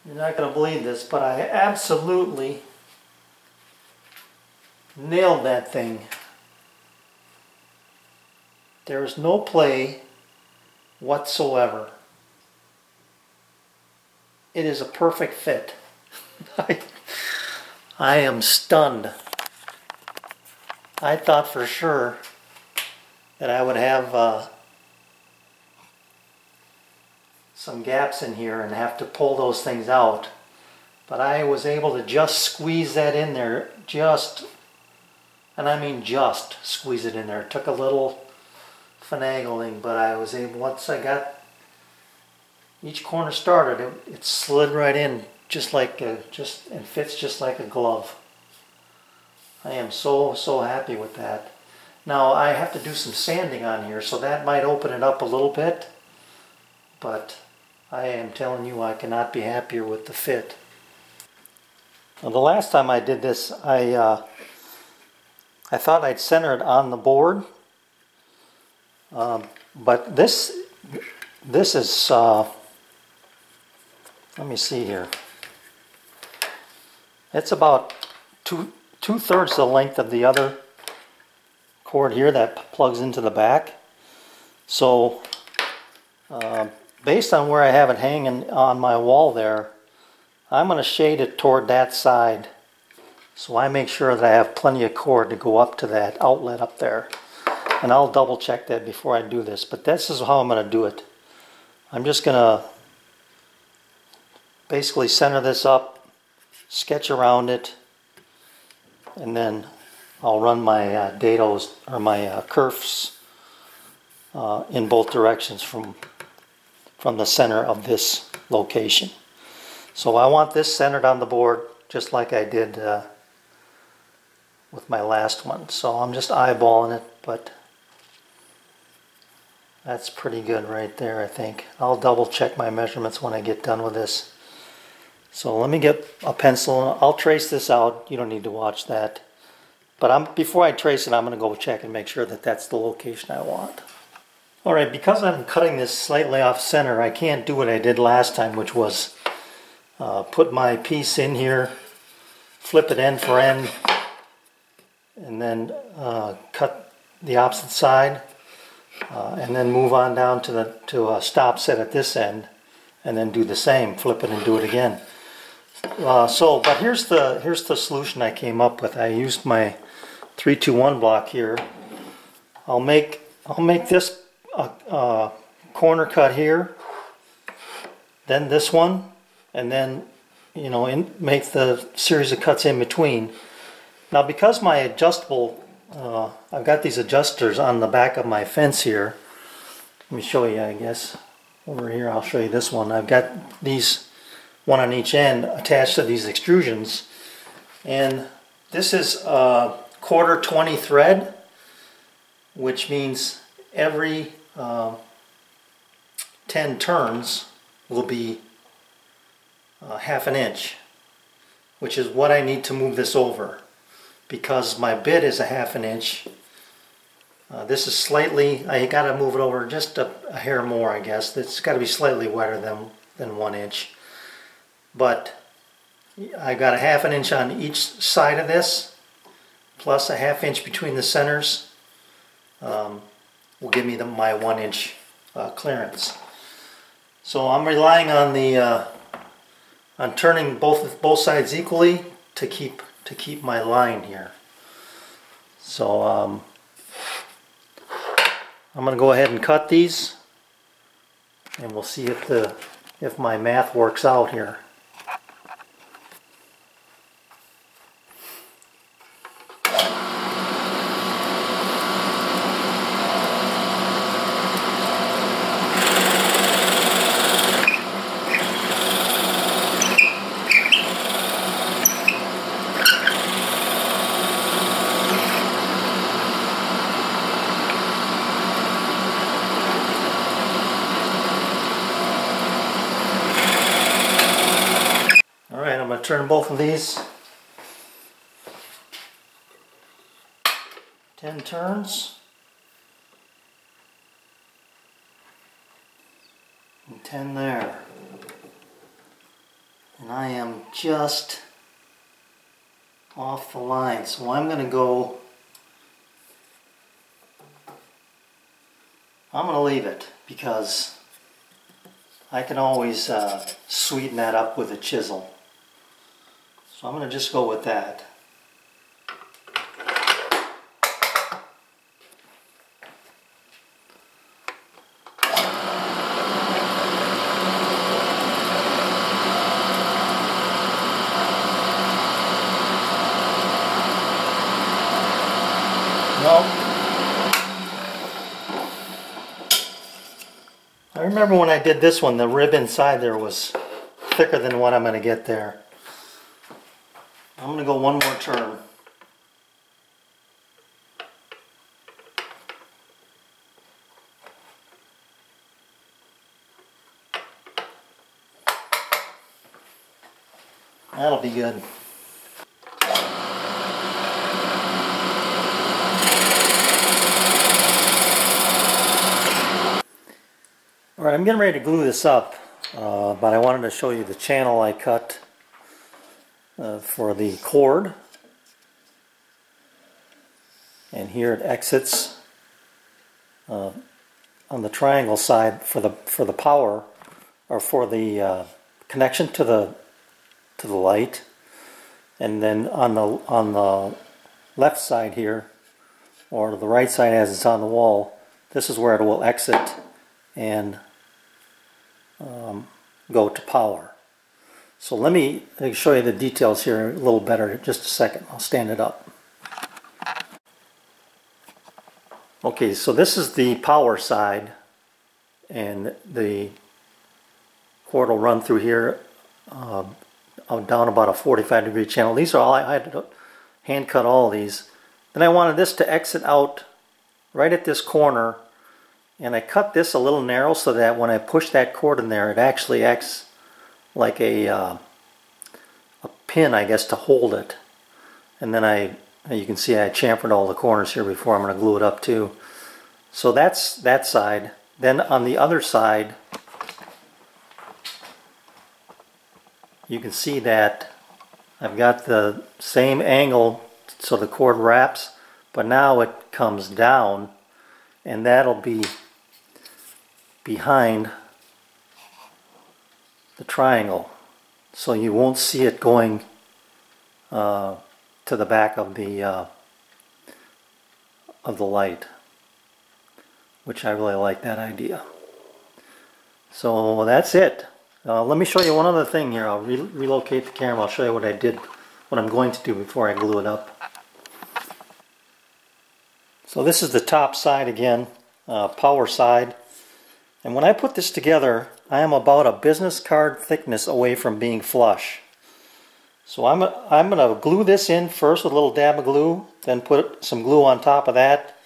You're not going to believe this, but I absolutely nailed that thing. There is no play whatsoever. It is a perfect fit. I am stunned. I thought for sure that I would have some gaps in here and have to pull those things out. But I was able to just squeeze that in there, and I mean just squeeze it in there. It took a little finagling, but I was able, once I got each corner started, it slid right in just like and fits just like a glove. I am so happy with that. Now I have to do some sanding on here, so that might open it up a little bit, but I am telling you, I cannot be happier with the fit. Now, the last time I did this, I thought I'd center it on the board, but this is let me see here. It's about two-thirds the length of the other cord here that plugs into the back. So based on where I have it hanging on my wall there, I'm going to shade it toward that side, so I make sure that I have plenty of cord to go up to that outlet up there. And I'll double check that before I do this, but this is how I'm going to do it. I'm just going to basically center this up, sketch around it, and then I'll run my dados or my kerfs in both directions from the center of this location. So I want this centered on the board just like I did with my last one. So I'm just eyeballing it, but that's pretty good right there, I think. I'll double check my measurements when I get done with this. So let me get a pencil and I'll trace this out. You don't need to watch that. But before I trace it, I'm going to go check and make sure that that's the location I want. Alright, because I'm cutting this slightly off center, I can't do what I did last time, which was put my piece in here, flip it end for end, and then cut the opposite side, and then move on down to a stop set at this end, and then do the same, flip it and do it again. But here's the solution I came up with. I used my 3-2-1 block here. I'll make this corner cut here, then this one, and then make the series of cuts in between. Now because my adjustable, I've got these adjusters on the back of my fence here. Let me show you, I guess. Over here I'll show you this one. I've got these, one on each end, attached to these extrusions, and this is a 1/4 thread, which means every 10 turns will be 1/2 inch, which is what I need to move this over, because my bit is 1/2 inch. This is slightly, I got to move it over just a hair more, I guess. It's got to be slightly wider than 1 inch. But I got 1/2 inch on each side of this, plus 1/2 inch between the centers. Will give me my 1 inch clearance. So I'm relying on on turning both sides equally to keep my line here. So I'm going to go ahead and cut these, and we'll see if my math works out here. Alright, I'm going to turn both of these 10 turns and 10 there And I am just off the line. So I'm going to go, I'm going to leave it because I can always sweeten that up with a chisel. So I'm going to just go with that. I remember when I did this one, the rib inside there was thicker than what I'm going to get there. I'm going to go one more turn. That'll be good. Alright, I'm getting ready to glue this up, but I wanted to show you the channel I cut for the cord. And here it exits on the triangle side for the power, or for the connection to the light. And then on the left side here, or the right side as it's on the wall, this is where it will exit and go to power. So let me show you the details here a little better in just a second. I'll stand it up. Okay, so this is the power side, and the cord will run through here down about a 45-degree channel. These are all, I had to hand cut all these. Then I wanted this to exit out right at this corner, and I cut this a little narrow so that when I push that cord in there, it actually acts like a pin, I guess, to hold it. And then you can see I chamfered all the corners here before. I'm going to glue it up too. So that's that side. Then on the other side, you can see that I've got the same angle so the cord wraps, but now it comes down, and that'll be behind the triangle, so you won't see it going to the back of the light, which I really like that idea. So that's it. Let me show you one other thing here. I'll relocate the camera. I'll show you what I did, what I'm going to do before I glue it up. So this is the top side again, power side. And when I put this together, I am about a business card thickness away from being flush. So I'm going to glue this in first with a little dab of glue, then put some glue on top of that.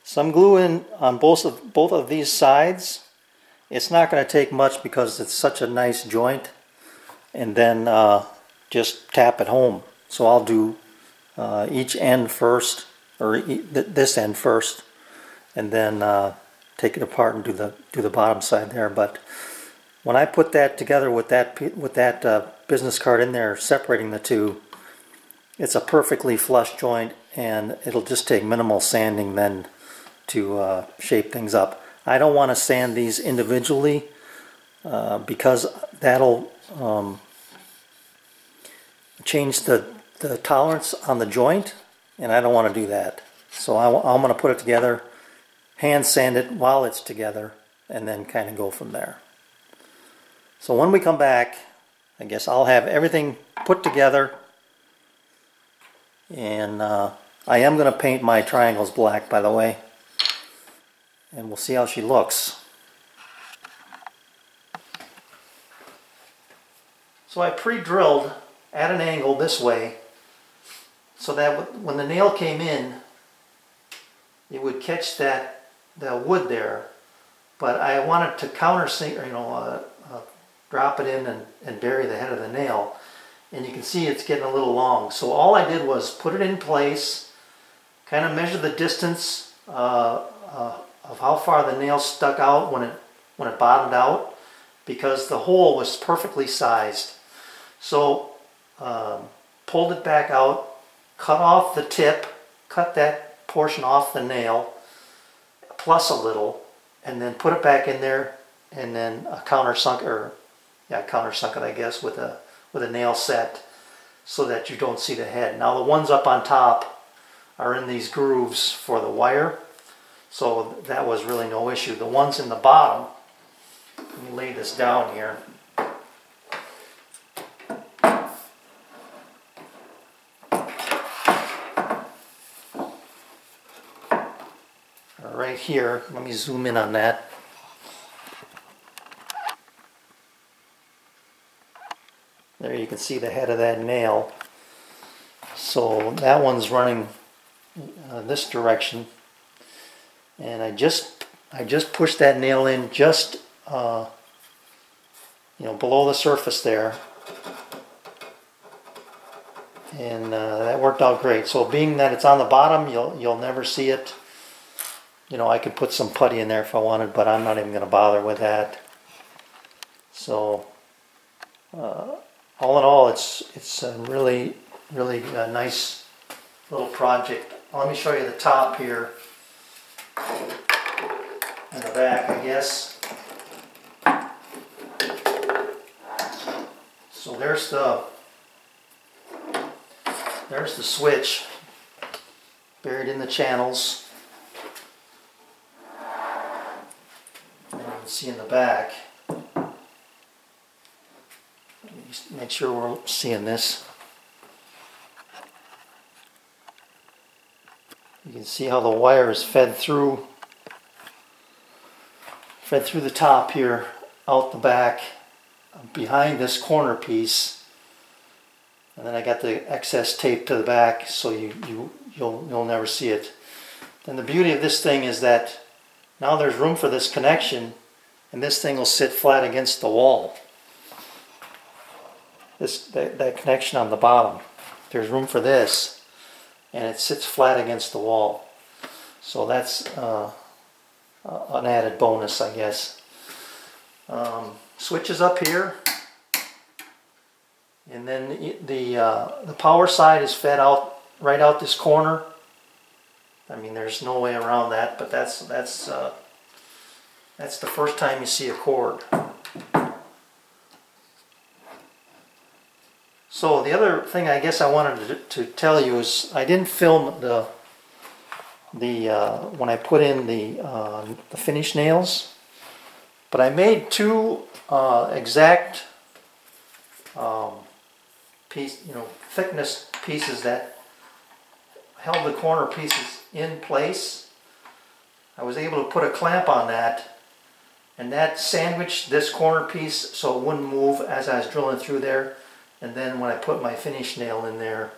Some glue in on both of these sides. It's not going to take much because it's such a nice joint. And then just tap it home. So I'll do each end first, or this end first, and then take it apart and do the bottom side there. But when I put that together with that business card in there, separating the two, it's a perfectly flush joint, and it'll just take minimal sanding then to shape things up. I don't want to sand these individually because that'll change the tolerance on the joint, and I don't want to do that. So I'm going to put it together, hand sand it while it's together, and then kind of go from there. So when we come back, I guess I'll have everything put together, and I am going to paint my triangles black, by the way, and we'll see how she looks. So I pre-drilled at an angle this way so that when the nail came in, it would catch the wood there, but I wanted to countersink, or drop it in and bury the head of the nail. And you can see it's getting a little long. So all I did was put it in place, kind of measure the distance of how far the nail stuck out when it bottomed out, because the hole was perfectly sized. So pulled it back out, cut off the tip, cut that portion off the nail, plus a little, and then put it back in there, and then countersunk it, I guess, with a nail set, so that you don't see the head. Now the ones up on top are in these grooves for the wire, so that was really no issue. The ones in the bottom, let me lay this down here. Right here, let me zoom in on that. There you can see the head of that nail. So that one's running this direction, and I just pushed that nail in just below the surface there, and that worked out great. So being that it's on the bottom, you'll never see it. I could put some putty in there if I wanted, but I'm not even going to bother with that. So all in all, it's a really nice little project. Let me show you the top here and the back, I guess. So there's the switch buried in the channels. And you can see in the back. Make sure we're seeing this. You can see how the wire is fed through the top here, out the back, behind this corner piece, and then I got the excess tape to the back, so you'll never see it. Then the beauty of this thing is that now there's room for this connection, and this thing will sit flat against the wall. That connection on the bottom, there's room for this, and it sits flat against the wall. So that's an added bonus, I guess. Switches up here, and then the power side is fed out right out this corner. I mean, there's no way around that, but that's the first time you see a cord. So the other thing I guess I wanted to tell you is I didn't film when I put in the finish nails, but I made two exact thickness pieces that held the corner pieces in place. I was able to put a clamp on that, and that sandwiched this corner piece so it wouldn't move as I was drilling through there. And then when I put my finish nail in there,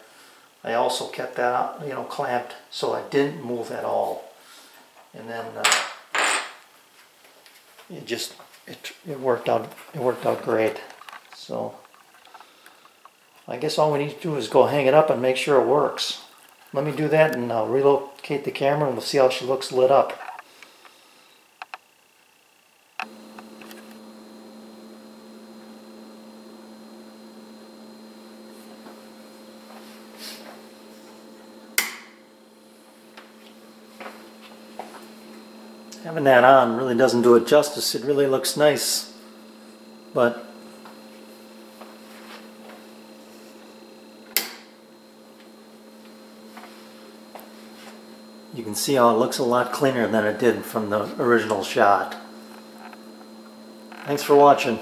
I also kept that clamped so I didn't move at all. And then it worked out great. So I guess all we need to do is go hang it up and make sure it works. Let me do that, and I'll relocate the camera and we'll see how she looks lit up. Having that on really doesn't do it justice. It really looks nice, but you can see how it looks a lot cleaner than it did from the original shot. Thanks for watching.